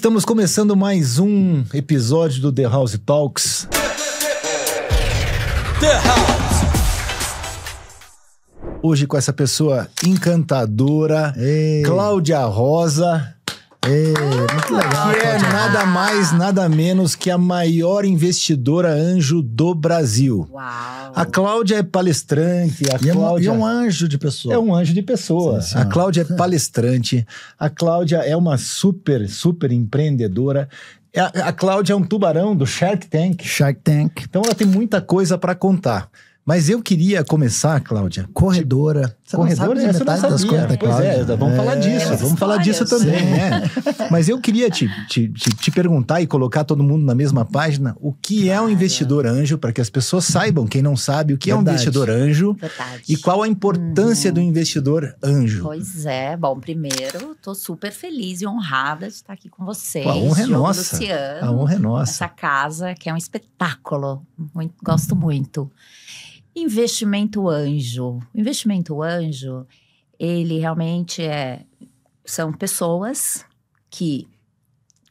Estamos começando mais um episódio do The House Talks. The House. Hoje com essa pessoa encantadora, Cláudia Rosa. Muito legal. Que é nada mais, nada menos que a maior investidora anjo do Brasil. Uau! A Cláudia é palestrante. E é um anjo de pessoa. É um anjo de pessoa. Sim, a Cláudia é palestrante. A Cláudia é uma super empreendedora. A Cláudia é um tubarão do Shark Tank. Shark Tank. Então ela tem muita coisa para contar. Mas eu queria começar, Cláudia. Corredora. Corredora, essa eu não sabia. Das coisas da Pois Cláudia. Vamos falar disso. Vamos falar disso também, né? Mas eu queria te perguntar e colocar todo mundo na mesma página. O que é um investidor anjo, para que as pessoas saibam, quem não sabe, o que é um investidor anjo. Verdade. E qual a importância do investidor anjo. Pois é. Bom, primeiro, tô super feliz e honrada de estar aqui com vocês. Pô, a honra é Diogo, nossa. Luciano, A honra é nossa. essa casa, que é um espetáculo. Gosto muito. Investimento anjo. Investimento anjo, ele realmente são pessoas que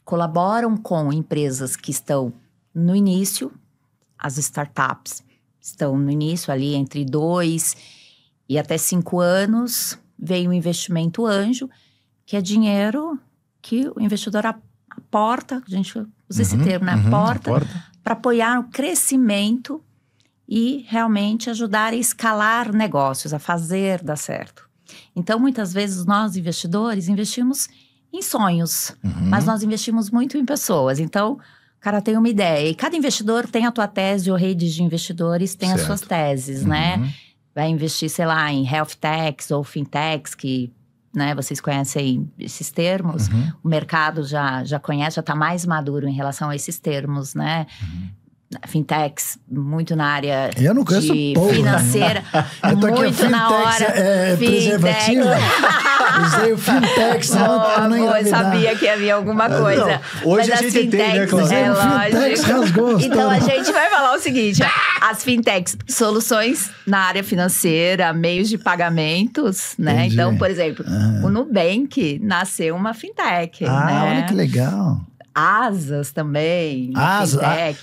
colaboram com empresas que estão no início, as startups estão no início ali entre 2 e até 5 anos, vem o investimento anjo, que é dinheiro que o investidor aporta, a gente usa esse termo, né? Aporta para apoiar o crescimento e realmente ajudar a escalar negócios, a fazer dar certo. Então, muitas vezes, nós investidores investimos em sonhos, mas nós investimos muito em pessoas. Então, o cara tem uma ideia. E cada investidor tem a tua tese, ou redes de investidores tem as suas teses, né? Vai investir, sei lá, em health techs ou fintechs, que né, vocês conhecem esses termos. O mercado já conhece, já está mais maduro em relação a esses termos, né? Fintechs, muito na área eu não conheço financeira, eu tô muito aqui, na hora. Preservativo. Usei o Fintechs eu sabia que havia alguma coisa. Não, hoje mas a gente tem, né, Cláudia? Fintechs rasgou. Então a gente vai falar o seguinte: as fintechs, soluções na área financeira, meios de pagamentos, né? Entendi. Então, por exemplo, o Nubank nasceu uma fintech. Né? Olha que legal. Asas também. Asas.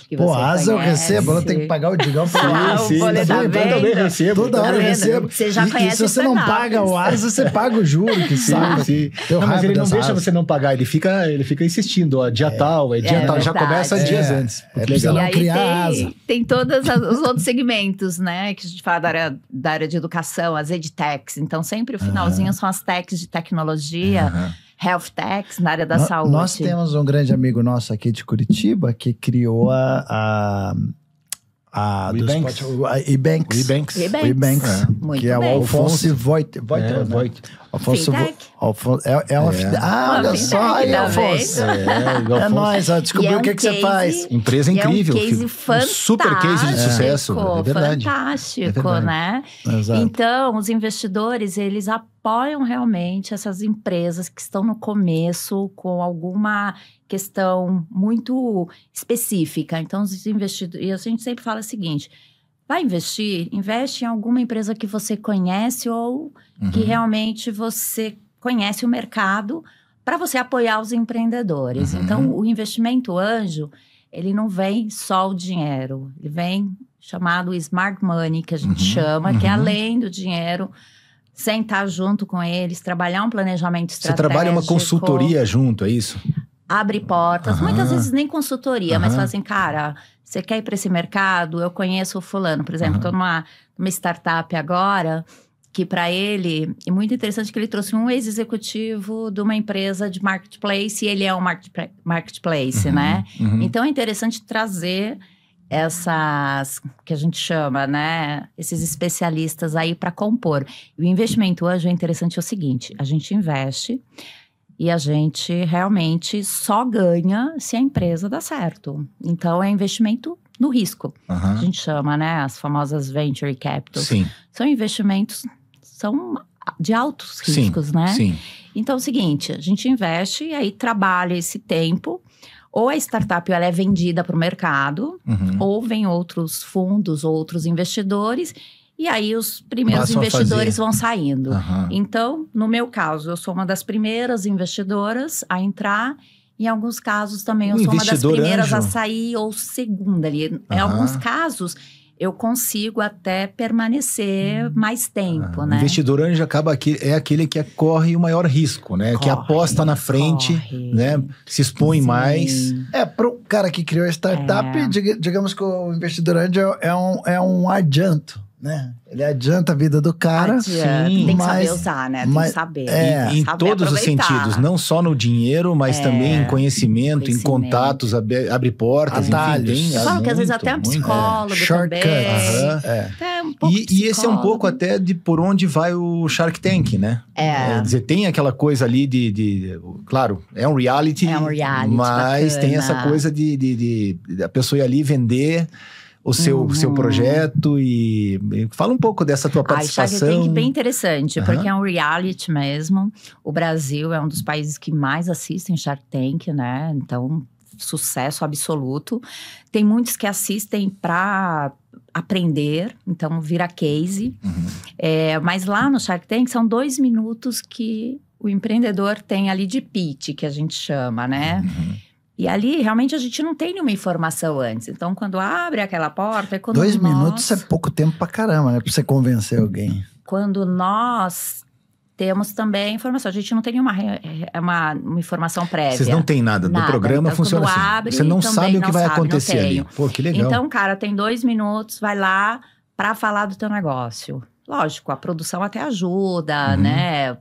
Que você Asas eu recebo, eu tenho que pagar o Digão pra Sim, tá eu também recebo. Toda hora eu recebo. Você já conhece e se você não paga o Asas, você paga o juro, que sabe? Sim. Não, mas ele não deixa você não pagar, ele fica insistindo, ó, dia tal, dia tal. Já começa dias antes. Legal. E aí criar asa. tem todos os outros segmentos, né? Que a gente fala da área de educação, as edtechs. Então, sempre o finalzinho são as techs de tecnologia. Health techs na área da saúde. Nós temos um grande amigo nosso aqui de Curitiba que criou Ebanks. Muito que é o bem. Alfonso Voigt. Alfonso olha só aí, Alfonso. É nóis, descobriu o que você faz. Empresa incrível. É um case fantástico. Super case de sucesso. É verdade. Fantástico, né? Exato. Então, os investidores, eles apoiam realmente essas empresas que estão no começo com alguma questão muito específica. Então, os investidores, e a gente sempre fala o seguinte: vai investir, investe em alguma empresa que você conhece ou que realmente você conhece o mercado para você apoiar os empreendedores. Então, o investimento anjo, ele não vem só o dinheiro, ele vem chamado smart money, que a gente chama, que é além do dinheiro, sentar junto com eles, trabalhar um planejamento estratégico. Você trabalha uma consultoria junto, é isso? Abre portas, muitas vezes nem consultoria, mas fala assim, cara, você quer ir para esse mercado? Eu conheço o fulano, por exemplo, estou numa startup agora, que para ele, é muito interessante que ele trouxe um ex-executivo de uma empresa de marketplace, e ele é um marketplace, né? Então é interessante trazer essas, que a gente chama, né, esses especialistas aí para compor. E o investimento anjo é interessante, é o seguinte: a gente investe e a gente realmente só ganha se a empresa dá certo. Então, é investimento no risco. A gente chama, né, as famosas venture capital. Sim. São investimentos, são de altos riscos, né? Sim. Então, é o seguinte, a gente investe e aí trabalha esse tempo. Ou a startup ela é vendida para o mercado, ou vem outros fundos, outros investidores, e aí os primeiros investidores vão saindo. Então, no meu caso, eu sou uma das primeiras investidoras a entrar, Em alguns casos também eu sou uma das primeiras a sair ou segunda ali. Em alguns casos eu consigo até permanecer mais tempo, né? O investidor anjo acaba é aquele que corre o maior risco, né? Que aposta na frente, né? Se expõe mais. Pro cara que criou a startup, digamos que o investidor anjo é um adianto, né? Ele adianta a vida do cara. Sim, tem que saber usar, né? Tem que saber. Em todos os sentidos, não só no dinheiro, mas também em conhecimento, em contatos, abre portas, enfim. Eu falo que às vezes até um psicólogo também. E esse é um pouco até de por onde vai o Shark Tank, né? Quer dizer, tem aquela coisa ali claro, é um reality, mas bacana. tem essa coisa de a pessoa ir ali vender o seu projeto e fala um pouco dessa tua participação. Shark Tank é bem interessante, porque é um reality mesmo. O Brasil é um dos países que mais assistem Shark Tank, né? Então, sucesso absoluto. Tem muitos que assistem para aprender, então vira case. Mas lá no Shark Tank são 2 minutos que o empreendedor tem ali de pitch, que a gente chama, né? E ali, realmente, a gente não tem nenhuma informação antes. Então, quando abre aquela porta... quando 2 minutos é pouco tempo pra caramba, né? Pra você convencer alguém. Quando nós temos também informação. A gente não tem nenhuma uma informação prévia. Vocês não têm nada. Do programa então, funciona assim. Abre, você não sabe o que vai acontecer ali. Pô, que legal. Então, cara, tem 2 minutos, vai lá pra falar do teu negócio. Lógico, a produção até ajuda, né?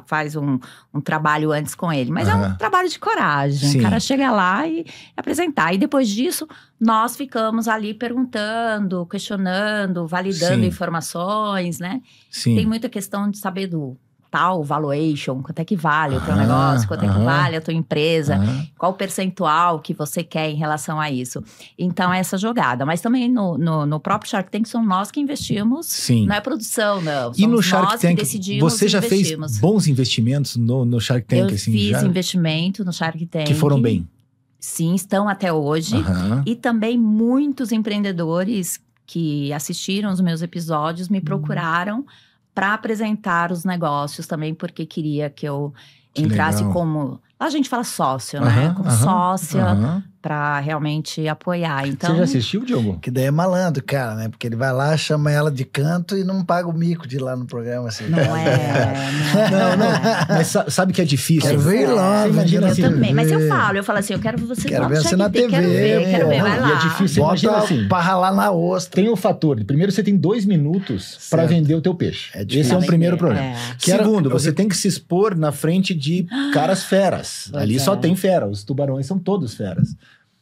Faz um trabalho antes com ele. Mas é um trabalho de coragem. Sim. O cara chega lá e apresentar. E depois disso, nós ficamos ali perguntando, questionando, validando informações, né? Sim. Tem muita questão de saber do tal valuation, quanto é que vale o teu negócio, quanto é que vale a tua empresa, qual o percentual que você quer em relação a isso. Então, é essa jogada. Mas também no próprio Shark Tank, são nós que investimos. Sim. Não é produção, não. E no Shark Tank, você já fez investimos. Bons investimentos no Shark Tank? Eu fiz investimento no Shark Tank. Que foram bem? Sim, estão até hoje. E também muitos empreendedores que assistiram os meus episódios me procuraram para apresentar os negócios também, porque queria que eu entrasse como... Lá a gente fala sócio, né? Como sócia, para realmente apoiar. Então, você já assistiu, Diogo? Que daí é malandro, cara, né? Porque ele vai lá, chama ela de canto e não paga o mico de ir lá no programa. Assim, não não. Mas sabe que é difícil? Quero ver lá, imagina assim. Eu também, mas eu falo assim, eu quero você quero ver você na TV. Quero ver, vai lá. E é difícil, bota assim, pra ralar na ostra. Tem o fator, primeiro você tem 2 minutos para vender o teu peixe. Esse é um primeiro problema. Segundo, você tem que se expor na frente de caras feras. Ali só tem fera, os tubarões são todos feras.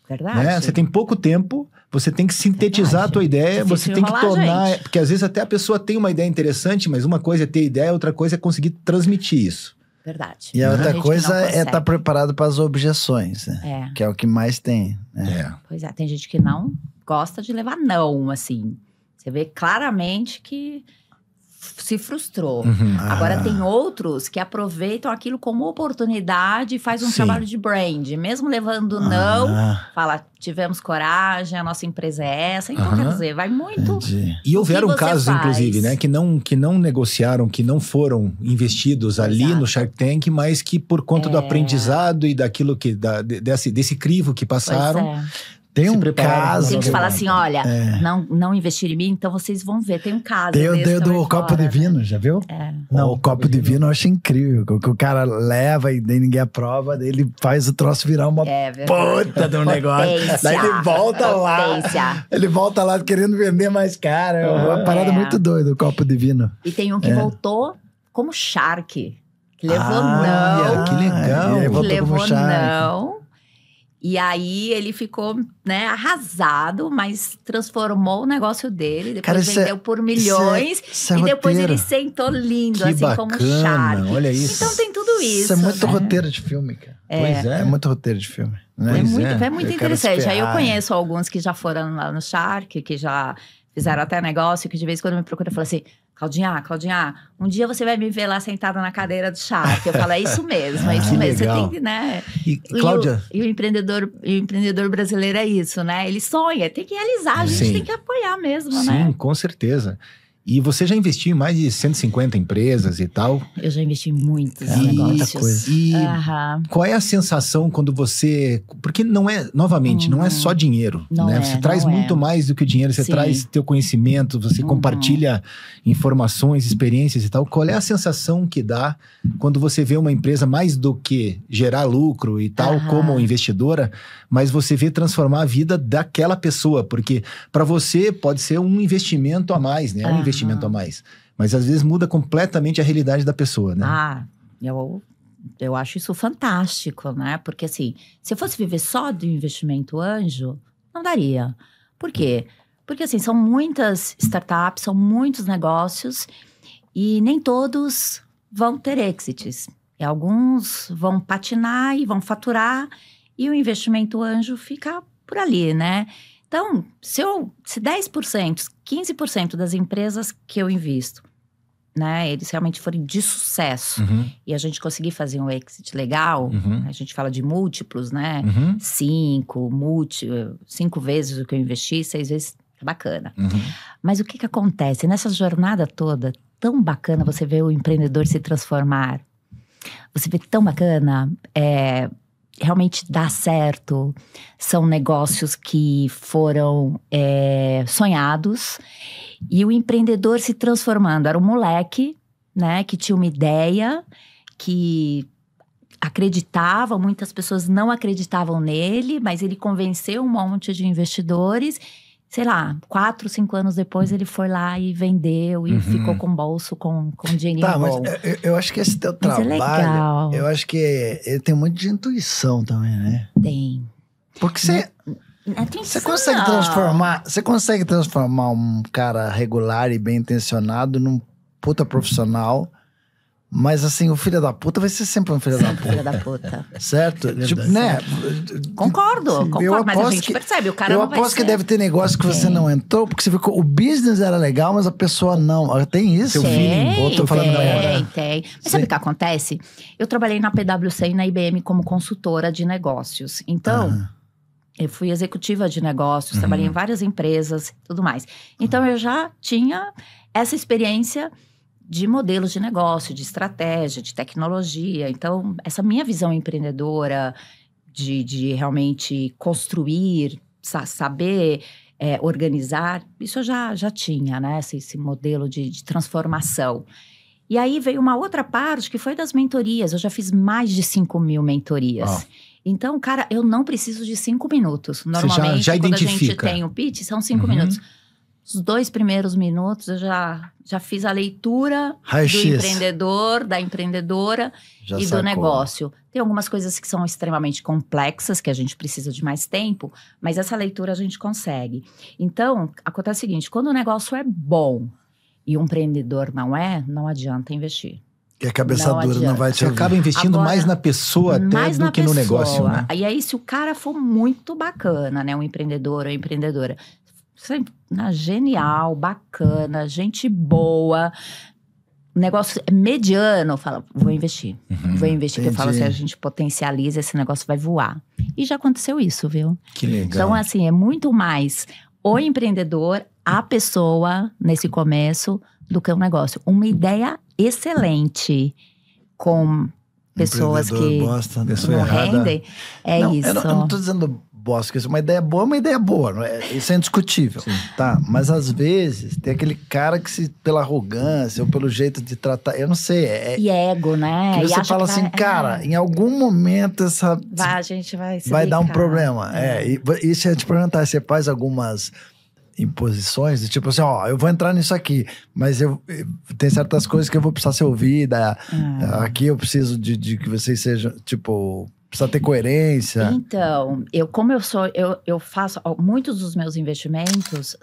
Verdade. Né? Você tem pouco tempo, você tem que sintetizar a tua ideia, você tem que tornar... Porque às vezes até a pessoa tem uma ideia interessante, mas uma coisa é ter ideia, outra coisa é conseguir transmitir isso. Verdade. E a outra coisa é estar preparado para as objeções, né? Que é o que mais tem. Né? Pois é, tem gente que não gosta de levar não, assim. Você vê claramente que se frustrou. Agora tem outros que aproveitam aquilo como oportunidade e faz um trabalho de brand. Mesmo levando não, fala, tivemos coragem, a nossa empresa é essa. Então, quer dizer, vai muito... E houveram casos, inclusive, né, que não negociaram, que não foram investidos ali no Shark Tank, mas que por conta do aprendizado e daquilo que... desse crivo que passaram... Tem um caso... Tem que falar assim, olha, não investir em mim, então vocês vão ver. Tem um caso Tem do copo de vinho, já viu? Não, o copo de vinho eu acho incrível. Que o cara leva e daí ninguém aprova, daí ele faz o troço virar uma puta de um negócio. Daí ele volta lá. Ele volta lá querendo vender mais caro. É uma parada muito doida, o copo de vinho. E tem um que voltou como Shark. Que levou não. Que legal. Que levou não. E aí, ele ficou, né, arrasado, mas transformou o negócio dele. Depois vendeu por milhões. E depois ele sentou lindo, que assim, bacana, como Shark. Olha isso. Então, tem tudo isso. Isso é muito roteiro de filme, cara. Pois é. É muito roteiro de filme. Né? É muito interessante. Aí eu conheço alguns que já foram lá no Shark, que já fizeram até negócio, que de vez em quando me procuram e falam assim... Claudinha, um dia você vai me ver lá sentada na cadeira do Shark. Eu falo, é isso mesmo, é isso mesmo. Legal. Você tem que, né? E Cláudia... E o empreendedor brasileiro é isso, né? Ele sonha, tem que realizar, a gente tem que apoiar mesmo, né? Sim, com certeza. E você já investiu em mais de 150 empresas e tal? Eu já investi em muitos negócios. Muita coisa. E qual é a sensação quando você... Porque não é, novamente, não é só dinheiro, né? Você traz muito mais do que o dinheiro. Você traz teu conhecimento, você compartilha informações, experiências e tal. Qual é a sensação que dá quando você vê uma empresa mais do que gerar lucro e tal, como investidora, mas você vê transformar a vida daquela pessoa? Porque para você pode ser um investimento a mais, né? Um investimento a mais. Mas às vezes muda completamente a realidade da pessoa, né? Eu acho isso fantástico, né? Porque assim, se eu fosse viver só do investimento anjo, não daria. Por quê? Porque assim, são muitas startups, são muitos negócios e nem todos vão ter exits. E alguns vão patinar e vão faturar e o investimento anjo fica por ali, né? Então, se 10%, 15% das empresas que eu invisto, né, eles realmente forem de sucesso e a gente conseguir fazer um exit legal, a gente fala de múltiplos, né? 5 vezes o que eu investi, 6 vezes, é bacana. Mas o que acontece? Nessa jornada toda, tão bacana você ver o empreendedor se transformar. Você vê tão bacana, realmente dá certo. São negócios que foram sonhados. E o empreendedor se transformando. Era um moleque, né, que tinha uma ideia, que acreditava, muitas pessoas não acreditavam nele, mas ele convenceu um monte de investidores. Sei lá, 4, 5 anos depois ele foi lá e vendeu e ficou com o bolso com dinheirinho bom. Mas eu acho que esse teu trabalho, legal. Eu acho que ele tem muito de intuição também, né? Tem. Porque você consegue transformar um cara regular e bem intencionado num puta profissional. Mas assim, o filho da puta vai ser sempre um filho da puta. Filho da puta. Certo? Tipo, né? Concordo, mas a gente percebe, o cara não vai ser. Eu aposto que deve ter negócio que você não entrou, porque você viu que o business era legal, mas a pessoa não. Tem isso? Tem. Mas sabe o que acontece? Eu trabalhei na PwC e na IBM como consultora de negócios. Então, eu fui executiva de negócios, trabalhei em várias empresas e tudo mais. Então, eu já tinha essa experiência de modelos de negócio, de estratégia, de tecnologia. Então, essa minha visão empreendedora de realmente construir, saber organizar, isso eu já tinha, né? Esse modelo de transformação. E aí veio uma outra parte que foi das mentorias. Eu já fiz mais de 5.000 mentorias. Então, cara, eu não preciso de 5 minutos. Normalmente, quando a gente tem o pitch, são 5 minutos. Os 2 primeiros minutos eu já fiz a leitura do empreendedor, da empreendedora e do negócio. Tem algumas coisas que são extremamente complexas, que a gente precisa de mais tempo, mas essa leitura a gente consegue. Então, acontece o seguinte, quando o negócio é bom e um empreendedor não adianta investir. E a cabeça dura não vai te Você acaba investindo mais na pessoa até do que no negócio, né? E aí, se o cara for muito bacana, né? Um empreendedor ou empreendedora, genial, bacana, gente boa, negócio mediano, fala, vou investir. Porque eu falo assim, a gente potencializa, esse negócio vai voar. E já aconteceu isso, viu? Que legal. Então, assim, é muito mais o empreendedor, a pessoa, nesse começo, do que um negócio. Uma ideia excelente com pessoas que não rendem, isso. Eu não tô dizendo bosta, uma ideia boa é uma ideia boa, não é? Isso é indiscutível, tá? Mas às vezes tem aquele cara que pela arrogância ou pelo jeito de tratar, eu não sei. E ego, né? Que você fala assim, cara, em algum momento a gente vai dar um problema. E se eu te perguntar, você faz algumas imposições, tipo assim, eu vou entrar nisso aqui, mas tem certas coisas que eu vou precisar ser ouvida, aqui eu preciso de que vocês sejam, tipo, precisa ter coerência. Então, eu faço, muitos dos meus investimentos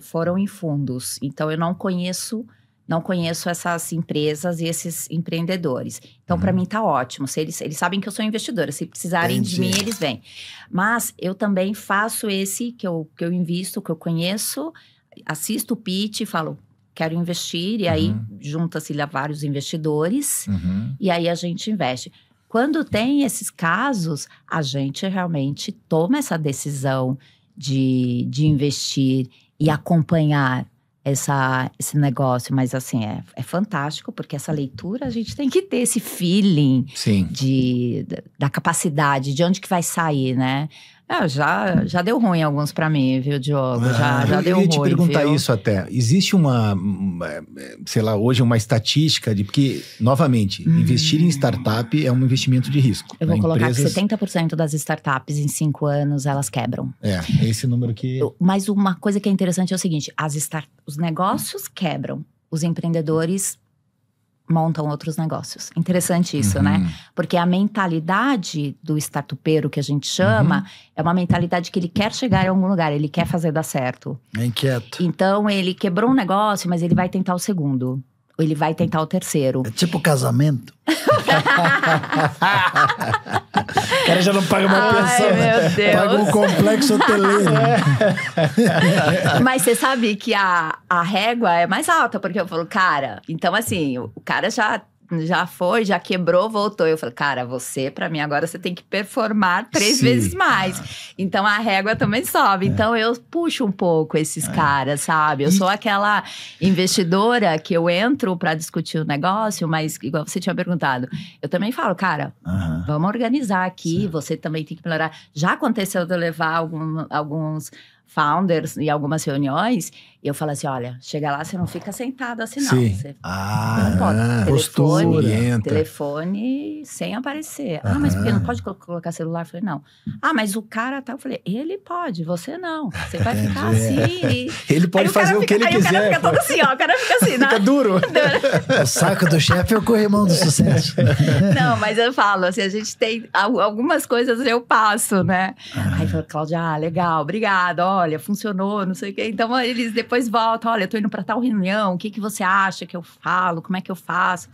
foram em fundos, então eu não conheço essas empresas e esses empreendedores. Então, para mim, tá ótimo. Eles sabem que eu sou investidora. Se precisarem de mim, eles vêm. Mas eu também faço esse que eu invisto, que eu conheço, assisto o pitch e falo, quero investir. E aí, junta-se lá vários investidores. E aí, a gente investe. Quando tem esses casos, a gente realmente toma essa decisão de investir e acompanhar, esse negócio, mas assim, é fantástico, porque essa leitura a gente tem que ter esse feeling da capacidade, de onde que vai sair, né? Já deu ruim alguns pra mim, viu, Diogo? Já deu ruim, eu ia te perguntar isso até. Existe sei lá, hoje uma estatística de... Porque, novamente, investir em startup é um investimento de risco. Eu vou colocar que 70% das startups em 5 anos, elas quebram. É esse número que... Mas uma coisa que é interessante é o seguinte, os negócios quebram, os empreendedores montam outros negócios. Interessante isso, né? Porque a mentalidade do startupeiro, que a gente chama, é uma mentalidade que ele quer chegar em algum lugar, ele quer fazer dar certo. É inquieto. Então, ele quebrou um negócio, mas ele vai tentar o segundo. Ou ele vai tentar o terceiro. É tipo casamento. O cara já não paga uma pensão, né? Paga um complexo hoteleiro. Mas você sabe que a régua é mais alta, porque eu falo, cara, então assim, o cara já quebrou, voltou. Eu falei, cara, você, pra mim, agora você tem que performar 3 vezes mais. Então, a régua também sobe. Então, eu puxo um pouco esses caras, sabe? Eu sou aquela investidora que eu entro pra discutir o negócio, mas, igual você tinha perguntado, eu também falo, cara, vamos organizar aqui, você também tem que melhorar. Já aconteceu de eu levar alguns founders em algumas reuniões, e eu falo assim, olha, chega lá, você não fica sentado assim, não. Você não pode. Telefone sem aparecer. Mas porque não pode colocar celular? Eu falei, não. Mas o cara tá... Eu falei, ele pode, você não. Você vai ficar assim. Ele pode fazer o que ele quiser. Aí o cara fica todo assim, ó. O cara fica assim, né? Fica duro. O saco do chefe é o corrimão do sucesso. Não, mas eu falo, assim, a gente tem... Algumas coisas eu passo, né? Aí falou, Cláudia, legal, obrigada, olha, funcionou, não sei o quê. Então, eles depois voltam, olha, eu tô indo pra tal reunião, o que você acha que eu falo, como é que eu faço?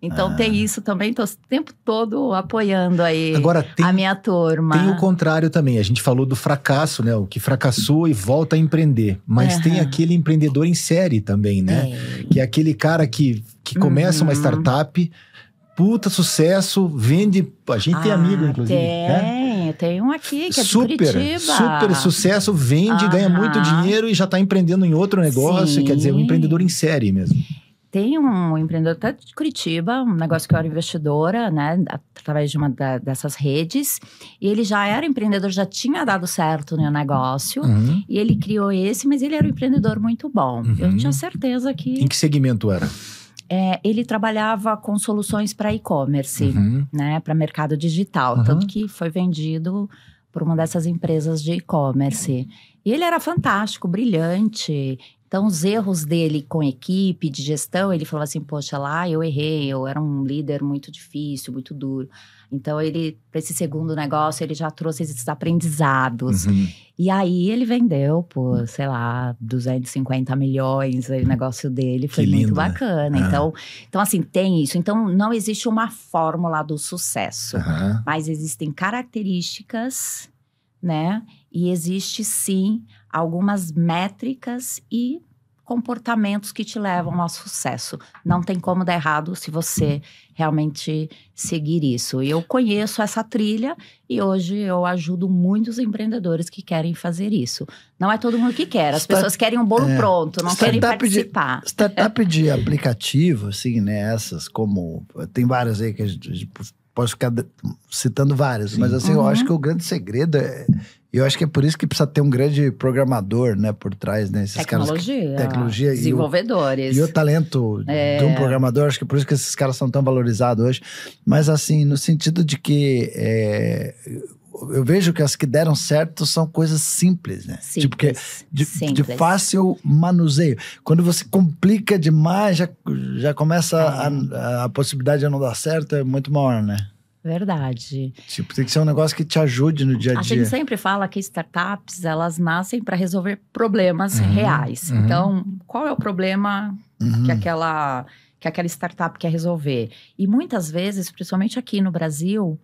Então, tem isso também, tô o tempo todo apoiando aí. Agora, a minha turma. Tem o contrário também, a gente falou do fracasso, né? O que fracassou e volta a empreender. Mas tem aquele empreendedor em série também, né? Que é aquele cara que começa uma startup, puta sucesso, vende... A gente tem amigo, inclusive. Tem um aqui que é de Curitiba. Super sucesso, vende, ganha muito dinheiro e já está empreendendo em outro negócio. Quer dizer, um empreendedor em série mesmo. Tem um empreendedor até de Curitiba, um negócio que eu era investidora, né, através de uma dessas redes. E ele já era empreendedor, já tinha dado certo no negócio. E ele criou esse, mas ele era um empreendedor muito bom. Eu tinha certeza que... Em que segmento era? Ele trabalhava com soluções para e-commerce, né, para mercado digital. Tanto que foi vendido por uma dessas empresas de e-commerce. E ele era fantástico, brilhante. Então, os erros dele com equipe, de gestão, ele falou assim, poxa, lá eu errei, eu era um líder muito difícil, muito duro. Então, ele, para esse segundo negócio, ele já trouxe esses aprendizados. E aí, ele vendeu por, sei lá, 250 milhões, o negócio dele foi muito bacana. Então, assim, tem isso. Então, não existe uma fórmula do sucesso, mas existem características, né? E existe, sim, algumas métricas e comportamentos que te levam ao sucesso. Não tem como dar errado se você realmente seguir isso. Eu conheço essa trilha e hoje eu ajudo muitos empreendedores que querem fazer isso. Não é todo mundo que quer. As pessoas querem um bolo pronto, não querem participar. Startup de aplicativo, assim, né? Essas como... Tem várias aí que a gente pode ficar citando várias. Mas assim, eu acho que o grande segredo é... Eu acho que é por isso que precisa ter um grande programador, né, por trás, né? Esses tecnologia. Desenvolvedores. E o talento de um programador, acho que é por isso que esses caras são tão valorizados hoje. Mas assim, no sentido de que eu vejo que as que deram certo são coisas simples, né? Simples, tipo, de fácil manuseio. Quando você complica demais, já começa a possibilidade de não dar certo, é muito maior, né? Verdade. Tipo, tem que ser um negócio que te ajude no dia a dia. A gente sempre fala que startups, elas nascem para resolver problemas reais. Então, qual é o problema que aquela startup quer resolver? E muitas vezes, principalmente aqui no Brasil,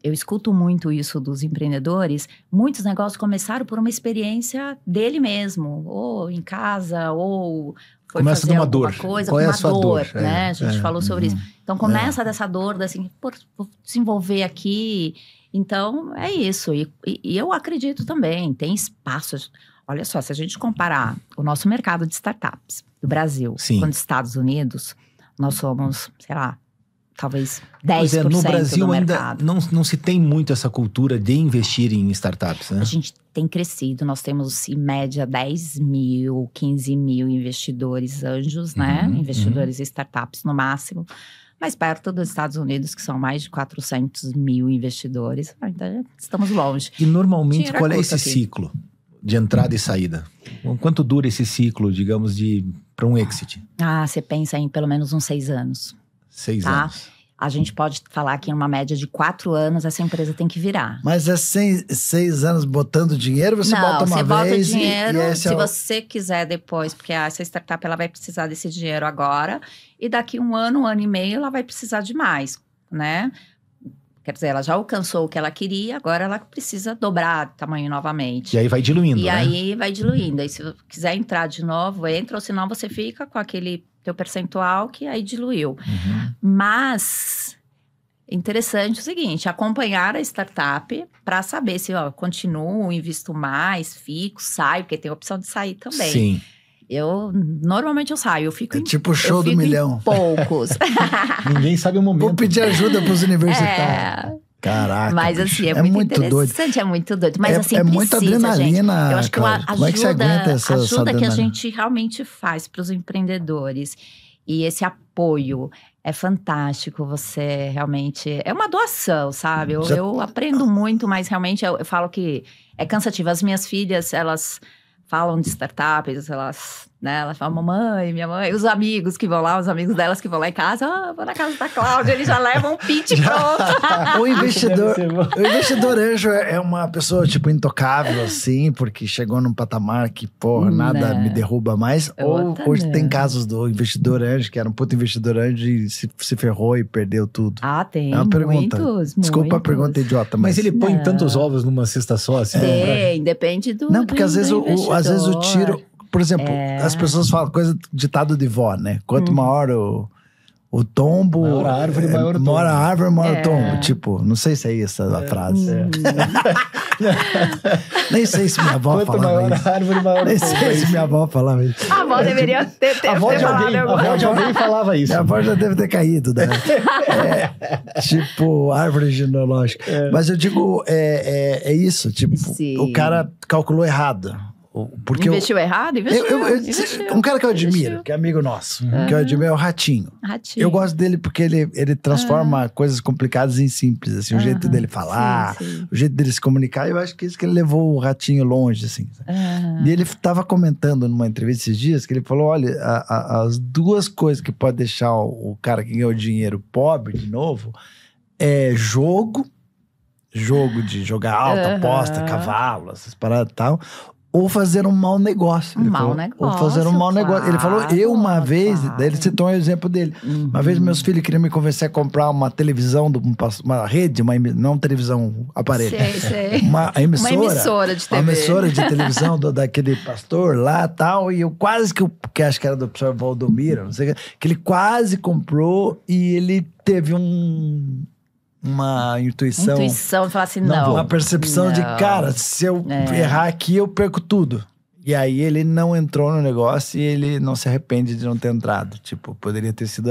eu escuto muito isso dos empreendedores, muitos negócios começaram por uma experiência dele mesmo, ou em casa, ou foi começa fazer de uma dor. Coisa, qual é uma a sua dor, né? A gente falou sobre isso. Então, começa dessa dor, assim, vou desenvolver aqui. Então, é isso. E eu acredito também, tem espaços. olha só, se a gente comparar o nosso mercado de startups do Brasil com os Estados Unidos, nós somos, sei lá, talvez 10% no Brasil do ainda não se tem muito essa cultura de investir em startups, né? A gente tem crescido, nós temos em média 10 mil, 15 mil investidores anjos, né? Investidores e startups no máximo. Mas perto dos Estados Unidos, que são mais de 400 mil investidores, ainda estamos longe. E normalmente, qual é esse ciclo de entrada e saída? Quanto dura esse ciclo, digamos, para um exit? Você pensa em pelo menos uns 6 anos. 6 anos. A gente pode falar que em uma média de 4 anos essa empresa tem que virar. Mas é 6 anos botando dinheiro? Você bota uma vez? Não, você bota dinheiro se você quiser depois, porque essa startup ela vai precisar desse dinheiro agora. E daqui 1 ano e meio, ela vai precisar de mais, né? Quer dizer, ela já alcançou o que ela queria, agora ela precisa dobrar de tamanho novamente. E aí vai diluindo, E aí vai diluindo. Aí se você quiser entrar de novo, entra, ou senão você fica com aquele teu percentual que aí diluiu. Mas, interessante o seguinte, acompanhar a startup para saber se continuo, invisto mais, fico, saio, porque tem a opção de sair também. Sim. Normalmente eu saio, eu fico tipo o show do milhão. Poucos. Ninguém sabe o momento. Vou pedir ajuda pros universitários. Caraca. Mas assim, é muito interessante, doido. É muito doido. Mas assim, muita adrenalina, gente. Eu acho que como é que você aguenta essa ajuda que a adrenalina? gente realmente faz para os empreendedores. E esse apoio é fantástico, você realmente... É uma doação, sabe? Eu aprendo muito, mas realmente eu falo que é cansativo. As minhas filhas, elas falam de startups, elas falam, mamãe, minha mãe, os amigos que vão lá, os amigos delas que vão lá em casa, vou na casa da Cláudia, eles já levam um pitch pronto. O investidor anjo é uma pessoa, tipo, intocável, assim, porque chegou num patamar que, porra, nada me derruba mais. Ou hoje tem casos do investidor anjo, que era um puto investidor anjo e se ferrou e perdeu tudo. Tem. É uma pergunta. Desculpa a pergunta idiota, mas ele põe tantos ovos numa cesta só, assim? Depende do Não, porque às vezes o tiro... Por exemplo, as pessoas falam coisa ditado de vó, né? Quanto maior o tombo... Maior a árvore, maior o tombo. Maior a árvore, maior o tombo. Tipo, não sei se é essa a frase. Nem sei se minha avó falava isso. Quanto maior a árvore, maior o tombo. Nem sei se minha avó falava isso. A avó deveria ter falado agora. A avó de alguém falava isso. Minha avó já deve ter caído, né? Tipo, árvore genealógica. Mas eu digo, é isso. Tipo, o cara calculou errado. Porque investiu errado? Investiu. Um cara que eu admiro, que é amigo nosso, que eu admiro é o Ratinho. Eu gosto dele porque ele transforma coisas complicadas em simples, assim, o jeito dele falar, o jeito dele se comunicar. Eu acho que é isso que ele levou o Ratinho longe, assim. E ele estava comentando numa entrevista esses dias, que ele falou, olha, as 2 coisas que pode deixar o cara que ganhou dinheiro pobre de novo é jogo de jogar alto, aposta, cavalo, essas paradas e tal, ou fazer um mau negócio. Ou fazer um mau negócio. Ele falou, uma vez, daí ele citou um exemplo dele. Uma vez meus filhos queriam me convencer a comprar uma televisão, uma rede, não televisão, aparelho. Sei. Uma emissora de TV. Uma emissora de televisão daquele pastor lá e tal. E eu quase que acho que era do professor Valdomiro, não sei o que ele quase comprou e ele teve uma intuição, falar assim, não. Uma percepção de, cara, se eu errar aqui, eu perco tudo. E aí ele não entrou no negócio e ele não se arrepende de não ter entrado. Tipo, poderia ter sido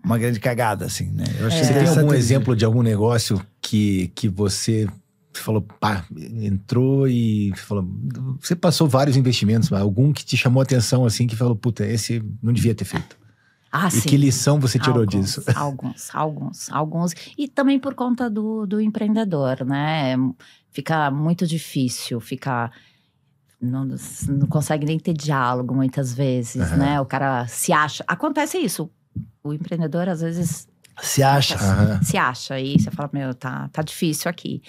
uma grande cagada, assim, né? Eu achei Você tem algum exemplo de algum negócio que você falou, pá, entrou e falou... Você passou vários investimentos, mas algum que te chamou a atenção, assim, que falou, puta, esse não devia ter feito. E que lição você tirou disso? Alguns. E também por conta do empreendedor, né? Fica muito difícil, não consegue nem ter diálogo muitas vezes, né? O cara se acha... Acontece isso. O empreendedor, às vezes... Se acha. Se acha. E você fala, meu, tá difícil aqui.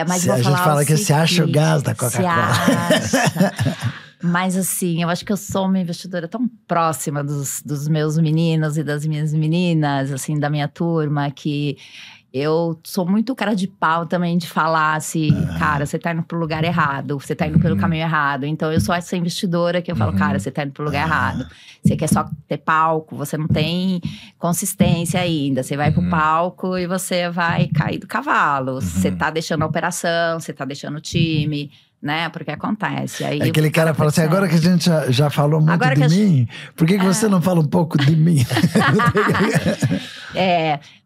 Mas a gente fala que se acha o gás da Coca-Cola. Se acha... Mas assim, eu acho que eu sou uma investidora tão próxima dos meus meninos e das minhas meninas, assim, da minha turma, que eu sou muito cara de pau também de falar assim, cara, você tá indo pro lugar errado, você tá indo pelo caminho errado. Então eu sou essa investidora que eu falo, cara, você tá indo pro lugar errado. Você quer só ter palco, você não tem consistência ainda. Você vai pro palco e você vai cair do cavalo. Você tá deixando a operação, você tá deixando o time, né? Porque acontece. Aí aquele cara fala assim, agora que a gente já falou muito de mim, por que você não fala um pouco de mim?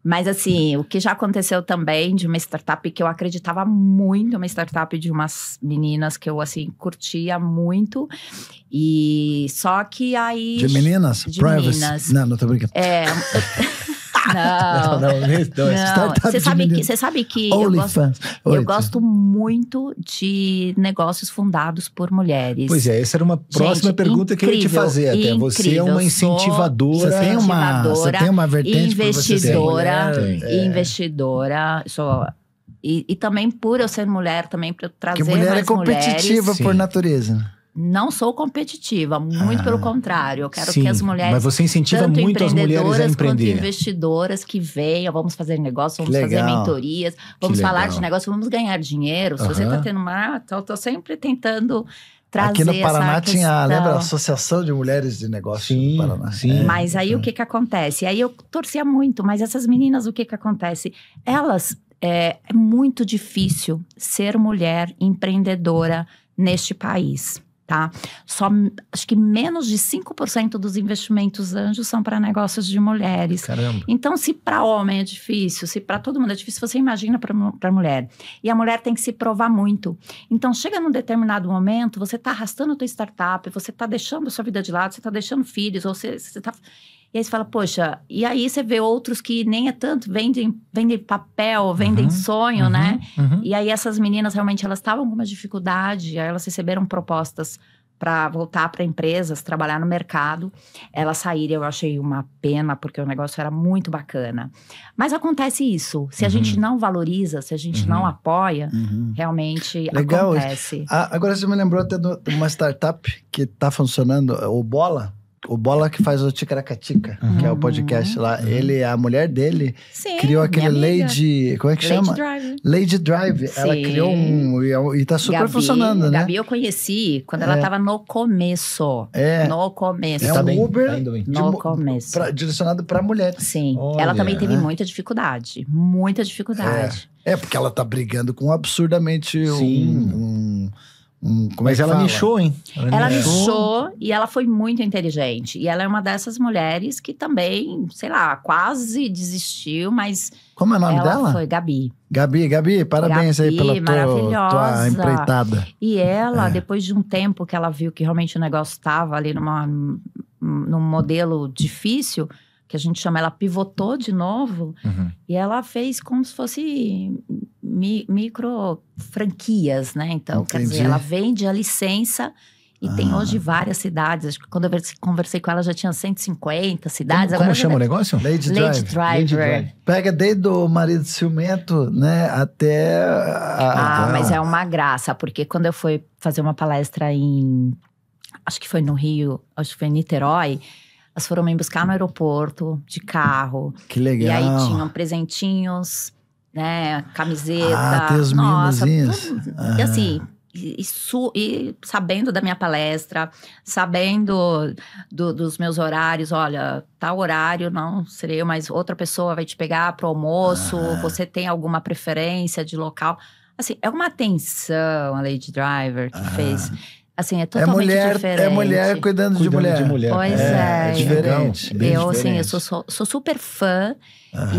Mas assim, o que já aconteceu também de uma startup que eu acreditava muito, uma startup de umas meninas que eu, assim, curtia muito. E só que aí... De meninas? De Privacy. meninas. Não tô brincando. Não. Você sabe que eu gosto muito de negócios fundados por mulheres. Pois é, essa era uma próxima pergunta que eu ia te fazer até. Incrível. Você é uma incentivadora. Você tem uma vertente investidora. E também por eu ser mulher, também para trazer mais mulheres. Porque mulher é competitiva por natureza. Não sou competitiva, muito pelo contrário. Eu quero que as mulheres, mas você incentiva muito as mulheres a empreender. Quanto investidoras que venham, vamos fazer negócio, vamos fazer mentorias, vamos falar de negócio, vamos ganhar dinheiro. Se você está tendo eu tô sempre tentando trazer aqui no Paraná essa tinha, lembra, a Associação de Mulheres de Negócio do Paraná. Sim. Mas aí o que acontece? Aí eu torcia muito, mas essas meninas, o que acontece? Elas, é muito difícil ser mulher empreendedora neste país. Tá? Acho que menos de 5% dos investimentos anjos são para negócios de mulheres. Caramba. Então, se para homem é difícil, se para todo mundo é difícil, você imagina para mulher. E a mulher tem que se provar muito. Então, chega num determinado momento, você está arrastando a tua startup, você está deixando a sua vida de lado, você está deixando filhos, ou você está... E aí você fala, poxa, e aí você vê outros que nem é tanto, vendem papel, vendem sonho, né? E aí essas meninas realmente, elas estavam com uma dificuldade, aí elas receberam propostas para voltar para empresas, trabalhar no mercado. Elas saíram, eu achei uma pena, porque o negócio era muito bacana. Mas acontece isso, se a gente não valoriza, se a gente não apoia, realmente acontece. Agora você me lembrou até de uma startup que está funcionando, o Bola que faz o Ticaracatica, que é o podcast lá. A mulher dele criou aquele Lady... Como é que chama? Lady Drive. Sim. Ela criou e tá super funcionando, né? Gabi eu conheci quando ela tava no começo. No começo. É um Uber no começo. Direcionado pra mulheres. Sim. Olha, ela também teve muita dificuldade. Muita dificuldade. Porque ela tá brigando com absurdamente Mas ela nichou, hein? Ela nichou e ela foi muito inteligente. E ela é uma dessas mulheres que também, sei lá, quase desistiu, mas... Como é o nome dela? Foi Gabi. Gabi, parabéns aí pela tua empreitada. E ela, depois de um tempo que ela viu que realmente o negócio estava ali num modelo difícil, que a gente chama, ela pivotou de novo, e ela fez como se fosse micro franquias, né? Então, quer dizer, ela vende a licença e tem hoje várias cidades. Acho que quando eu conversei com ela, já tinha 150 cidades. Como chama o negócio? Lady Driver. Pega desde o marido ciumento, né, até... mas é uma graça, porque quando eu fui fazer uma palestra acho que foi no Rio, acho que foi em Niterói, elas foram me buscar no aeroporto, de carro. Que legal. E aí tinham presentinhos, né, camiseta. Tem os mimosinhos. E assim, e sabendo da minha palestra, sabendo dos meus horários, olha, tal horário não serei eu, mas outra pessoa vai te pegar pro almoço, você tem alguma preferência de local? Assim, é uma atenção a Lady Driver que fez. Assim, é totalmente diferente. É mulher cuidando de mulher. Pois é. É diferente. Eu, assim, eu sou super fã.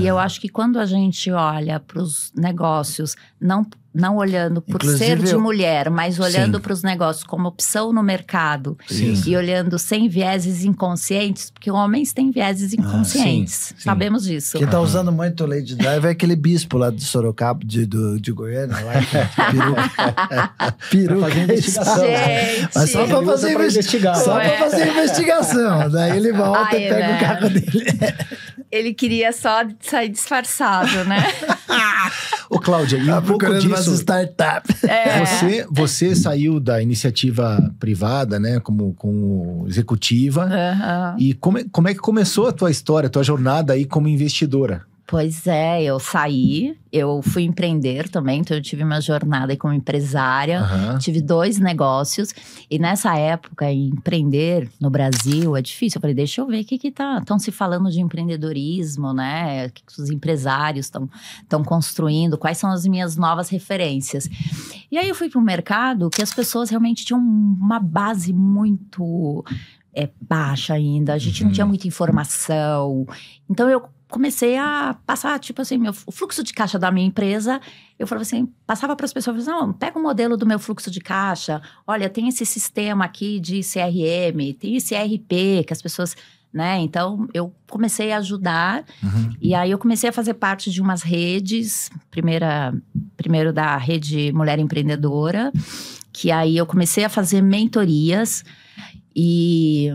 E eu acho que quando a gente olha para os negócios, não olhando por ser de mulher, mas olhando para os negócios como opção no mercado. E olhando sem vieses inconscientes, porque homens têm vieses inconscientes. Sabemos disso. Quem tá usando muito o Lady Drive é aquele bispo lá de Sorocaba, de Goiânia, lá. Peruca. Fazer investigação. Gente. Mas só pra fazer investigação. Só pra fazer investigação. Daí ele volta e pega o carro dele. Ele queria só sair disfarçado, né? Ô, Cláudia, e um pouco disso... startup. Você saiu da iniciativa privada, né? Como executiva. E como é que começou a tua história, a tua jornada aí como investidora? Pois é, eu saí, eu fui empreender também, então eu tive uma jornada aí como empresária, tive 2 negócios, e nessa época, empreender no Brasil é difícil. Eu falei, deixa eu ver o que estão se falando de empreendedorismo, né? O que os empresários estão construindo, quais são as minhas novas referências. E aí eu fui para um mercado que as pessoas realmente tinham uma base muito baixa ainda. A gente não tinha muita informação. Então eu comecei a passar, tipo assim, o fluxo de caixa da minha empresa. Eu falava assim, passava para as pessoas, não, pega o modelo do meu fluxo de caixa. Olha, tem esse sistema aqui de CRM, tem esse ERP que as pessoas, né? Então, eu comecei a ajudar. E aí, eu comecei a fazer parte de umas redes. Primeiro da Rede Mulher Empreendedora. Que aí, eu comecei a fazer mentorias. E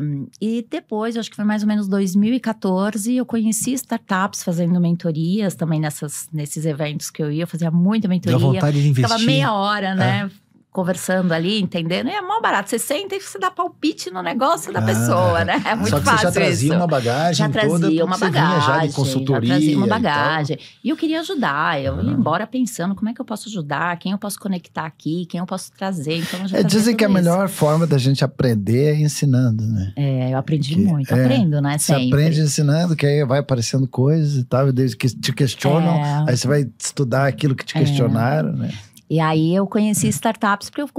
depois, acho que foi mais ou menos 2014, eu conheci startups fazendo mentorias também nesses eventos que eu ia. Eu fazia muita mentoria. Dá vontade de investir. Ficava meia hora, né? Conversando ali, entendendo. E é mó barato. Você senta e você dá palpite no negócio da pessoa, né? É muito fácil. Só que você já trazia uma bagagem toda. Já trazia uma bagagem. Já de consultoria. Já trazia uma bagagem. E eu queria ajudar. Eu ia embora pensando como é que eu posso ajudar, quem eu posso conectar aqui, quem eu posso trazer. Então, eu já dizem que a melhor forma da gente aprender é ensinando, né? Eu aprendi muito. Aprendo, né? Sempre. Você aprende ensinando, que aí vai aparecendo coisas e tal. Desde que te questionam, aí você vai estudar aquilo que te questionaram, né? E aí eu conheci startups, porque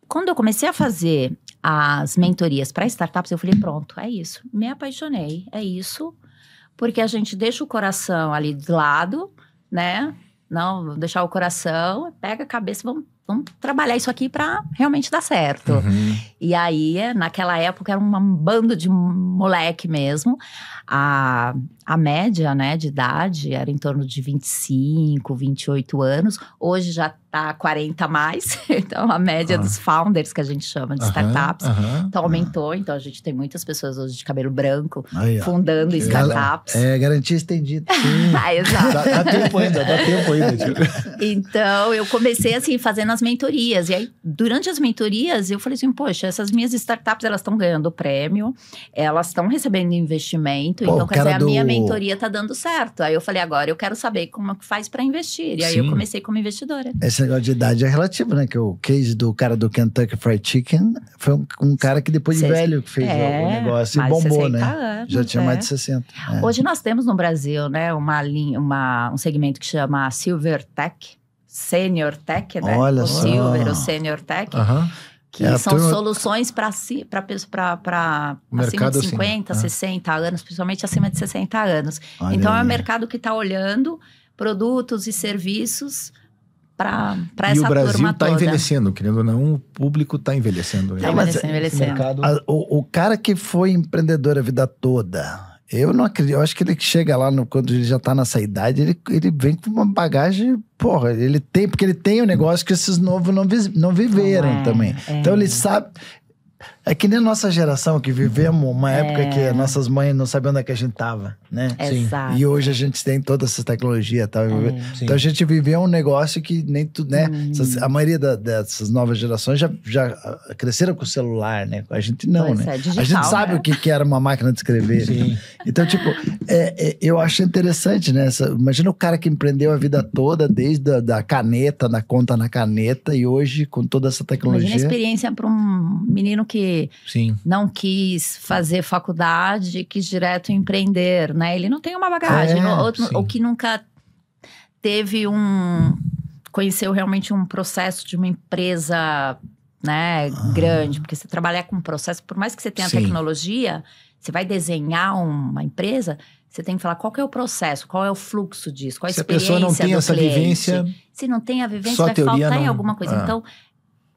quando eu comecei a fazer as mentorias para startups, eu falei, pronto, é isso. Me apaixonei, é isso. Porque a gente deixa o coração ali de lado, né? Não, deixar o coração, pega a cabeça, vamos trabalhar isso aqui para realmente dar certo. E aí, naquela época, era um bando de moleque mesmo. A média, né, de idade era em torno de 25, 28 anos. Hoje já tá 40 a mais. Então, a média dos founders, que a gente chama de startups, então aumentou. Então, a gente tem muitas pessoas hoje de cabelo branco fundando startups. Garantia estendida. Exato. Dá tempo ainda. Então, eu comecei assim, fazendo as mentorias. E aí, durante as mentorias, eu falei assim, poxa, essas minhas startups, elas estão ganhando prêmio, elas estão recebendo investimento. Então, quer dizer, a minha mentoria tá dando certo. Aí eu falei, agora eu quero saber como que faz para investir. E aí eu comecei como investidora. Esse negócio de idade é relativo, né? Que o case do cara do Kentucky Fried Chicken foi um cara que depois de velho que fez o negócio e bombou, né? Anos, já tinha mais de 60. Hoje nós temos no Brasil, né, um segmento que chama Silver Tech, Senior Tech, né? Olha o só. Silver, o Senior Tech. Que são soluções para acima de 50, 60 anos, principalmente acima de 60 anos. Olha então, aí. é um mercado que está olhando produtos e serviços para essa turma toda. E o Brasil está envelhecendo, querendo ou não, o público está envelhecendo. Está envelhecendo. O cara que foi empreendedor a vida toda, eu não acredito, eu acho que ele chega lá, quando ele já tá nessa idade, ele vem com uma bagagem, porque ele tem um negócio que esses novos não viveram também. Então ele sabe. É que nem a nossa geração, que vivemos uma época que nossas mães não sabiam onde é que a gente tava, né? Exato. E hoje a gente tem toda essa tecnologia, tá? Então a gente viveu um negócio que nem tudo, né? A maioria dessas novas gerações já cresceram com o celular, né? A gente não, né? Digital, a gente sabe o que era uma máquina de escrever. Né? Então, tipo, eu acho interessante, né? Imagina o cara que empreendeu a vida toda, desde da caneta, da conta na caneta, e hoje, com toda essa tecnologia. Imagina a experiência para um menino que não quis fazer faculdade, quis direto empreender, né? Ele não tem uma bagagem. Ou que nunca conheceu realmente um processo de uma empresa, né, grande. Porque você trabalhar com um processo, por mais que você tenha tecnologia, você vai desenhar uma empresa, você tem que falar qual que é o processo, qual é o fluxo disso, qual a experiência do cliente. Se a pessoa não tem essa vivência... Se não tem a vivência, vai faltar em alguma coisa. Então...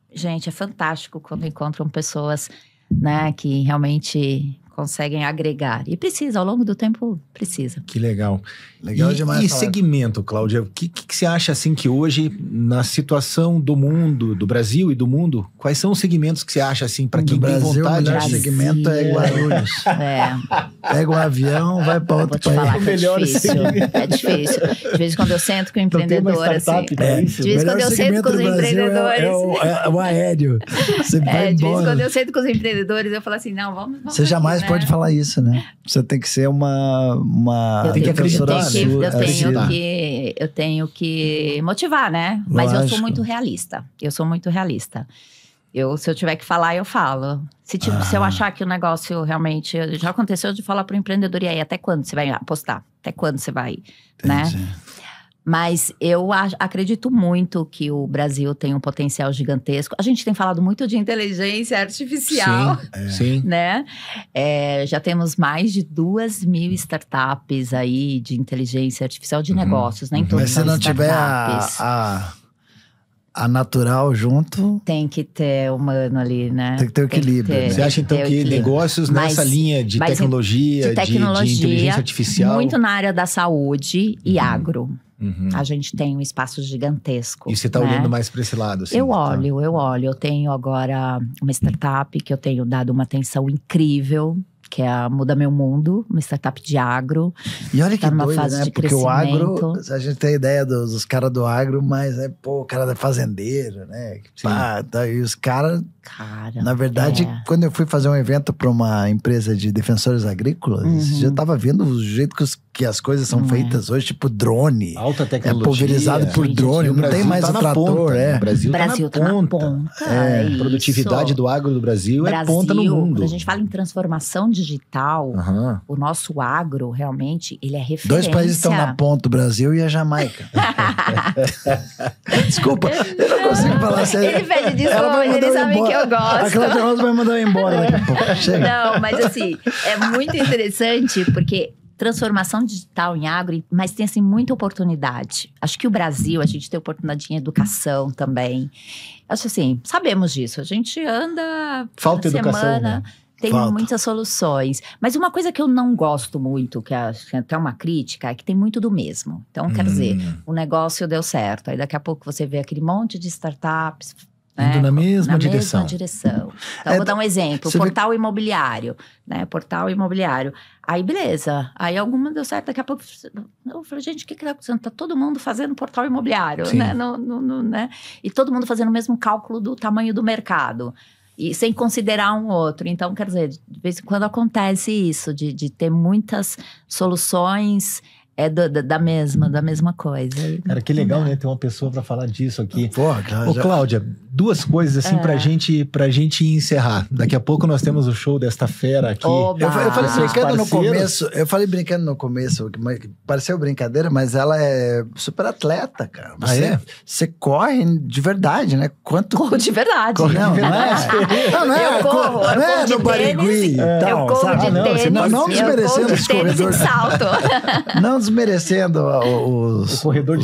Gente, é fantástico quando encontram pessoas, né, que realmente conseguem agregar. E precisa, ao longo do tempo, precisa. Que legal. Legal demais. E segmento, Cláudia, o que você acha assim que hoje, na situação do mundo, do Brasil e do mundo, quais são os segmentos que você acha assim, para quem tem vontade? O melhor segmento é Guarulhos. Pega um avião, vai para outro país. Falar que é difícil. De vez em quando eu sento com o empreendedor, assim. De vez em quando eu sento com os empreendedores. É o aéreo. Você vai embora. De vez em quando eu sento com os empreendedores, eu falo assim, não, vamos você jamais pode falar isso, né? Você tem que ser uma tem que acreditar. Eu tenho que motivar, né? Mas eu sou muito realista. Se eu tiver que falar, eu falo. Se eu achar que o negócio realmente... Já aconteceu de falar para o empreendedor, e aí, até quando você vai apostar? Até quando você vai, né? Mas eu acredito muito que o Brasil tem um potencial gigantesco. A gente tem falado muito de inteligência artificial. Sim. Né? Já temos mais de 2.000 startups aí de inteligência artificial de negócios, né? Mas se não tiver a natural junto... Tem que ter humano ali, né? Tem que ter o equilíbrio. Você acha, então, que negócios nessa linha de tecnologia, de inteligência artificial... Muito na área da saúde e agro. A gente tem um espaço gigantesco. E você está olhando mais para esse lado? Assim, eu olho. Eu tenho agora uma startup que eu tenho dado uma atenção incrível, que é a Muda Meu Mundo, uma startup de agro. E olha que tá numa doido, fase né? de Porque crescimento. o agro, a gente tem a ideia dos caras do agro, mas o cara da fazendeira, né? E os caras, na verdade, quando eu fui fazer um evento para uma empresa de defensores agrícolas, já tava vendo o jeito que as coisas são feitas hoje, tipo drone. Alta tecnologia. Pulverizado por drone, não tem mais o trator. O Brasil tá na ponta. A produtividade do agro do Brasil é ponta no mundo. Quando a gente fala em transformação digital, o nosso agro, realmente, ele é referência. 2 países estão na ponta, o Brasil e a Jamaica. Desculpa, eu não consigo falar sério. Ele pede desculpa, ele sabe que eu gosto. A Cláudia Rosa vai mandar eu embora daqui a pouco. Chega. Não, mas assim, é muito interessante, porque transformação digital em agro, mas tem assim muita oportunidade. Acho que o Brasil, a gente tem oportunidade em educação também. Acho assim, sabemos disso. A gente anda... Falta educação, né? Tem muitas soluções. Mas uma coisa que eu não gosto muito, que é até uma crítica, é que tem muito do mesmo. Então, quer dizer, o negócio deu certo. Aí daqui a pouco você vê aquele monte de startups... Indo na mesma direção. Então, vou dar um exemplo. Portal imobiliário, né? Portal imobiliário. Aí, beleza. Aí, alguma deu certo. Daqui a pouco, eu falei, gente, o que tá acontecendo? Tá todo mundo fazendo portal imobiliário, né? Né? E todo mundo fazendo o mesmo cálculo do tamanho do mercado. E sem considerar um outro. Então, quer dizer, de vez em quando acontece isso. De ter muitas soluções... da mesma coisa. Cara, que legal, né? Ter uma pessoa pra falar disso aqui. Porra, cara, Cláudia, 2 coisas assim pra gente encerrar. Daqui a pouco nós temos o show desta fera aqui. Eu falei brincando no começo. Eu falei brincando no começo, mas pareceu brincadeira, mas ela é super atleta, cara. Você corre de verdade, né? Corro de verdade. Não é? Eu corro no Barigui. Eu corro de tênis. Não desmerecendo os corredores. De salto. Não desmerecendo o corredor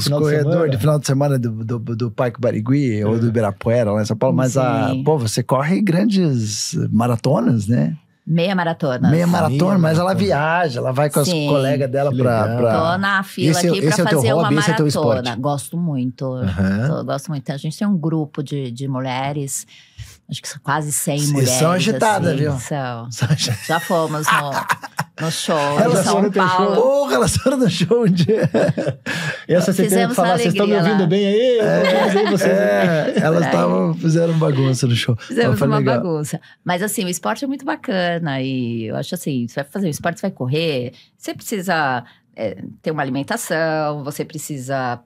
de final de semana do Parque Barigui ou do Ibirapuera, lá em São Paulo. Mas você corre grandes maratonas, né? Meia maratona, mas ela viaja, ela vai com as colegas dela pra... Tô na fila aqui pra fazer uma maratona. Gosto muito. Gosto muito. A gente tem um grupo de mulheres, acho que são quase 100 mulheres. São agitadas, assim, viu? Já fomos no show em São Paulo. Porra, elas foram no show um dia. Essa você tem que falar, vocês estão me ouvindo bem aí? Elas fizeram bagunça no show. Fizemos uma bagunça. Mas assim, o esporte é muito bacana. E eu acho assim, você vai fazer o esporte, você vai correr, você precisa ter uma alimentação, você precisa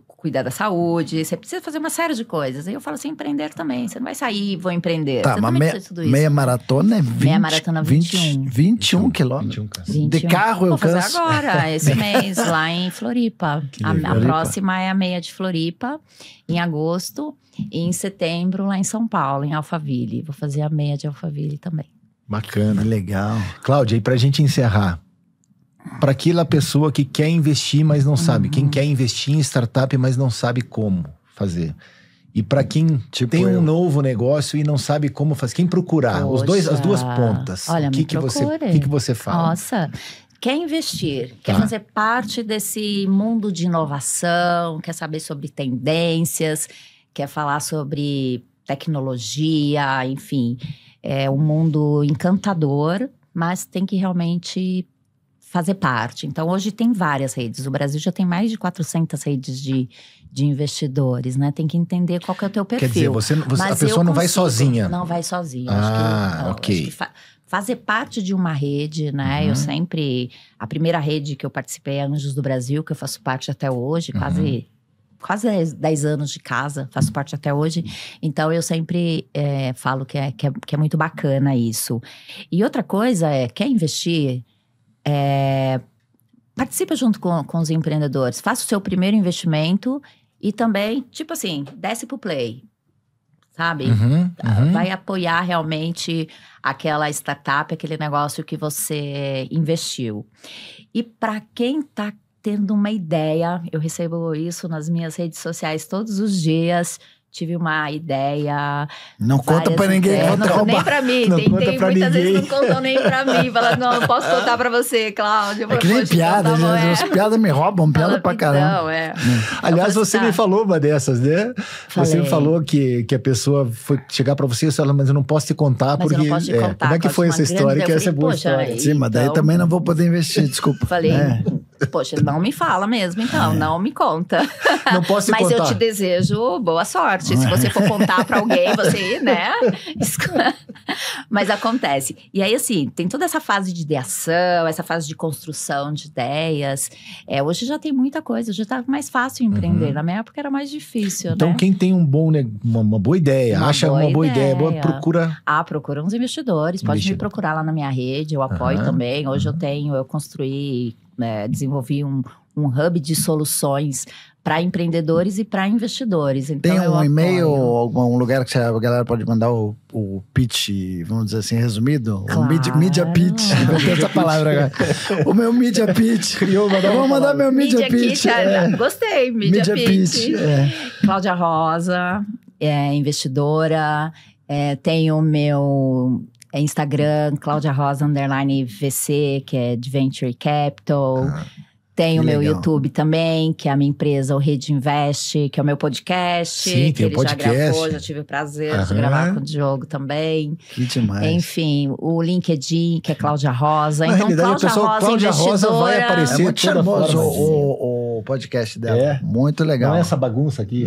cuidar da saúde, você precisa fazer uma série de coisas. Aí eu falo assim, empreender também. Você não vai sair, vou empreender. Tá, você mas meia maratona é 20, meia maratona 21 quilômetros. De carro eu canso. Vou fazer agora, esse mês, lá em Floripa. A próxima é a meia de Floripa, em agosto. E em setembro, lá em São Paulo, em Alphaville. Vou fazer a meia de Alphaville também. Bacana. Legal. Cláudia, e pra gente encerrar, para aquela pessoa que quer investir, mas não sabe. Quem quer investir em startup, mas não sabe como fazer. E para quem tem um novo negócio e não sabe como fazer. Quem procurar, as 2 pontas. Olha, o que você fala? Nossa, quer investir, quer fazer parte desse mundo de inovação, quer saber sobre tendências, quer falar sobre tecnologia, enfim. É um mundo encantador, mas tem que realmente fazer parte. Então, hoje tem várias redes. O Brasil já tem mais de 400 redes de investidores, né? Tem que entender qual que é o teu perfil. Quer dizer, a pessoa não vai sozinha. Não vai sozinha. Ok. Acho que fazer parte de uma rede, né? Eu sempre... A primeira rede que eu participei é Anjos do Brasil, que eu faço parte até hoje, quase 10 anos de casa, faço parte até hoje. Então, eu sempre falo que é muito bacana isso. E outra coisa quer investir... participa junto com os empreendedores. Faça o seu primeiro investimento e também, tipo assim, desce pro play. Sabe? Vai apoiar realmente aquela startup, aquele negócio que você investiu. E para quem está tendo uma ideia, eu recebo isso nas minhas redes sociais todos os dias. Tive uma ideia. Não conta pra ninguém. Não, nem pra mim. Tem muitas vezes não contam nem pra mim. Fala, não posso contar pra você, Cláudio. É que nem piada. As piadas me roubam, piada pra caramba. Aliás, você me falou uma dessas, né? Falei. Você me falou que a pessoa foi chegar pra você e você falou, mas eu não posso te contar. Mas porque, eu não posso te contar. Como é que foi essa história? Que essa é boa história. Sim, mas daí também não vou poder investir, desculpa. Falei, poxa, não me fala mesmo, então. Não me conta. Não posso te contar. Mas eu te desejo boa sorte. Se você for contar pra alguém, você, né? Mas acontece. E aí, assim, tem toda essa fase de ideação, essa fase de construção de ideias. Hoje já tem muita coisa, já tá mais fácil empreender. Na minha época era mais difícil, então, quem tem uma boa ideia, uma boa ideia, procura... Procura uns investidores. Pode me procurar lá na minha rede, eu apoio também. Hoje eu construí, desenvolvi um hub de soluções para empreendedores e para investidores. Então, tem um e-mail, algum lugar que a galera pode mandar o pitch, vamos dizer assim, resumido? Claro. O media pitch. Vou ter essa palavra agora. O meu media pitch. Vou mandar meu media pitch. Gostei, media pitch. Cláudia Rosa, investidora. Tem o meu Instagram, Cláudia Rosa _VC, que é de Venture Capital. Tem o meu YouTube também, que é a minha empresa, o Rede Invest, que é o meu podcast. Sim, que ele já gravou, já tive o prazer de gravar com o Diogo também. Que demais. Enfim, o LinkedIn, que é Cláudia Rosa. Na então, Cláudia Rosa vai aparecer. É muito charmoso o podcast dela. Muito legal. Não é essa bagunça aqui.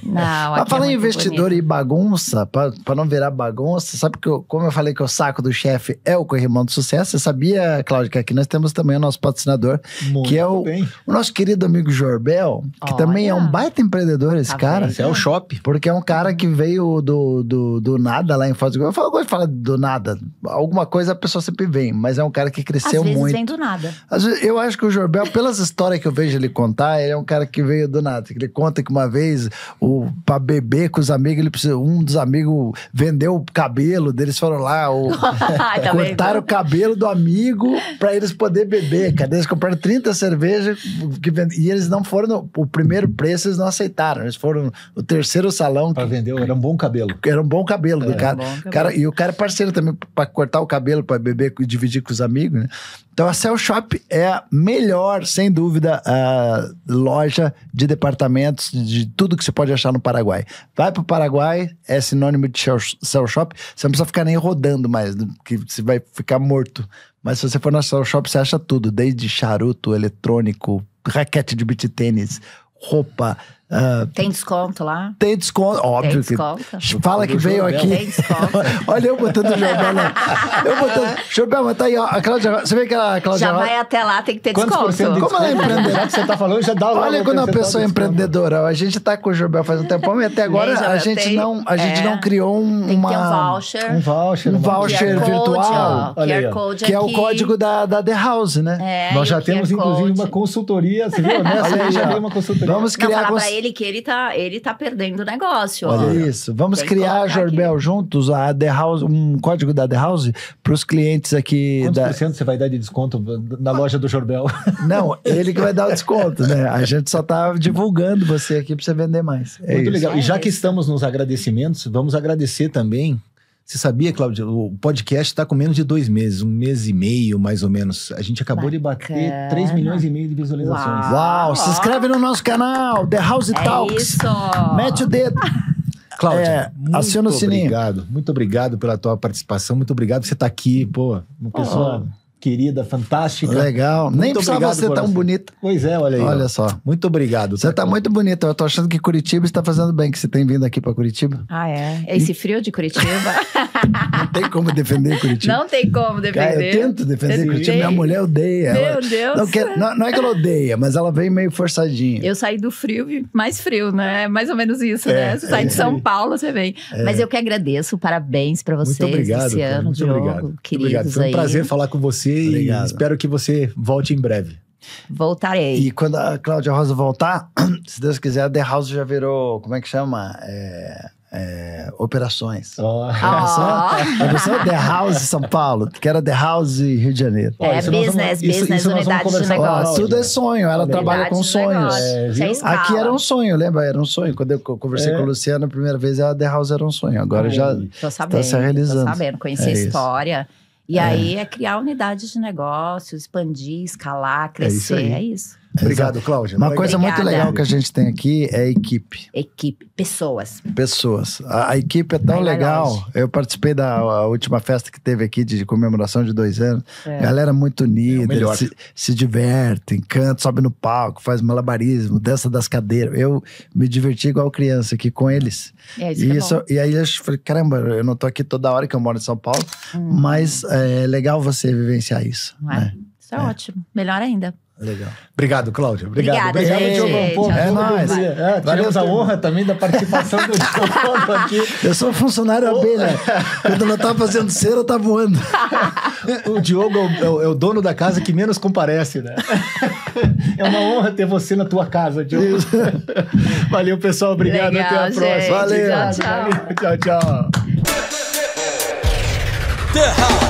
Não, mas falando em investidor e bagunça, pra não virar bagunça, sabe que como eu falei que o saco do chefe é o Corrimão do Sucesso, você sabia, Cláudia, que aqui nós temos também o nosso patrocinador, que é o nosso querido amigo Jorbel, que também é um baita empreendedor, esse cara. Esse é o Shop. Porque é um cara que veio do nada lá em Foz do Iguaçu. Eu gosto de falar do nada. Alguma coisa a pessoa sempre vem, mas é um cara que cresceu muito. Às vezes vem do nada. Eu acho que o Jorbel, pelas histórias que eu vejo ele contar, ele é um cara que veio do nada. Ele conta que uma vez, pra beber com os amigos, um dos amigos vendeu o cabelo deles, foram lá, cortaram o cabelo do amigo pra eles poderem beber. Cadê? Eles compraram 30 cervejas e eles não foram o primeiro preço, eles não aceitaram. Eles foram o terceiro salão. Pra vender, era um bom cabelo. Era um bom cabelo do cara. E o cara é parceiro também pra cortar o cabelo, pra beber e dividir com os amigos, né? Então a Cell Shop é a melhor, sem dúvida, loja de departamentos, de tudo que você pode achar no Paraguai. Vai pro Paraguai, é sinônimo de Cell Shop, você não precisa ficar nem rodando mais, que você vai ficar morto. Mas se você for na Cell Shop, você acha tudo, desde charuto, eletrônico, raquete de beach tênis, roupa. Tem desconto lá? Tem desconto, óbvio. Tem desconto. Fala que veio aqui. Tem desconto. Olha eu botando o Jorbel lá. Jorbel, mas tá aí, ó. A Cláudia, você vê que a Cláudia... Já vai até lá, tem que ter desconto. Como ela é empreendedora? Já que você tá falando, já dá lá. Olha quando uma pessoa é empreendedora. A gente tá com o Jorbel faz um tempo, e até agora a gente não criou tem que ter um voucher. Um voucher virtual. QR Code que é o código da The House, né? Nós já temos, inclusive, uma consultoria. Você viu? Nessa aí já veio uma consultoria. Vamos criar... ele que ele tá perdendo o negócio. Olha isso. Vamos criar, Jorbel, juntos, a The House, um código da The House para os clientes aqui. Quantos por cento você vai dar de desconto na loja do Jorbel? Não, ele que vai dar o desconto, né? A gente só tá divulgando você aqui para você vender mais. Muito legal. E já que estamos nos agradecimentos, vamos agradecer também. Você sabia, Cláudia, o podcast está com menos de 2 meses, 1 mês e meio, mais ou menos. A gente acabou de bater 3,5 milhões de visualizações. Uau! Se inscreve no nosso canal, The House Talks. Isso! Mete o dedo. Cláudia, aciona o sininho. Muito obrigado pela tua participação, muito obrigado por você estar aqui, pô, uma pessoa querida, fantástica. Legal. Nem precisava ser tão bonita. Pois é, olha aí. Olha só. Muito obrigado. Você tá muito bonita. Eu tô achando que Curitiba está fazendo bem, que você tem vindo aqui pra Curitiba. Ah, é? Esse frio de Curitiba. Não tem como defender Curitiba. Não tem como defender. Cara, eu tento defender Curitiba. Minha mulher odeia. Meu Deus. Não é que ela odeia, mas ela vem meio forçadinha. Eu saí do frio e mais frio, né? É mais ou menos isso, né? Você sai de São Paulo, você vem. Mas eu que agradeço. Parabéns pra vocês. Muito obrigado. Esse ano, muito Diogo, obrigado. Queridos. Foi um prazer falar com você. você. Obrigado. E espero que você volte em breve. Voltarei. E quando a Cláudia Rosa voltar, se Deus quiser, a The House já virou, como é que chama? Operações. Operação The House São Paulo, que era The House Rio de Janeiro. Business, unidade de negócio. Tudo é sonho, ela trabalha com sonhos. Aqui era um sonho, lembra? Era um sonho. Quando eu conversei com o Luciano a primeira vez, a The House era um sonho. Agora já está se realizando. Tô sabendo, conheci a história. E aí é criar unidades de negócio, expandir, escalar, crescer, é isso. Obrigado, Cláudia. Uma coisa muito legal que a gente tem aqui é a equipe. Pessoas. A equipe é tão legal. Eu participei da última festa que teve aqui de comemoração de 2 anos. Galera muito unida, se divertem, canta, sobe no palco, faz malabarismo, dança das cadeiras. Eu me diverti igual criança aqui com eles. E aí eu falei, caramba, eu não tô aqui toda hora que eu moro em São Paulo, mas é legal você vivenciar isso. Né? Isso é ótimo. Melhor ainda. Legal. Obrigado, Cláudia. Obrigado, Diogo. É nóis. Tivemos a honra também da participação do Diogo aqui. Eu sou funcionário abelha. Quando eu não tava fazendo cera, eu tava voando. O Diogo é o dono da casa que menos comparece, né? É uma honra ter você na tua casa, Diogo. Valeu, pessoal. Obrigado. Legal, até a próxima. Valeu. Tchau. Tchau.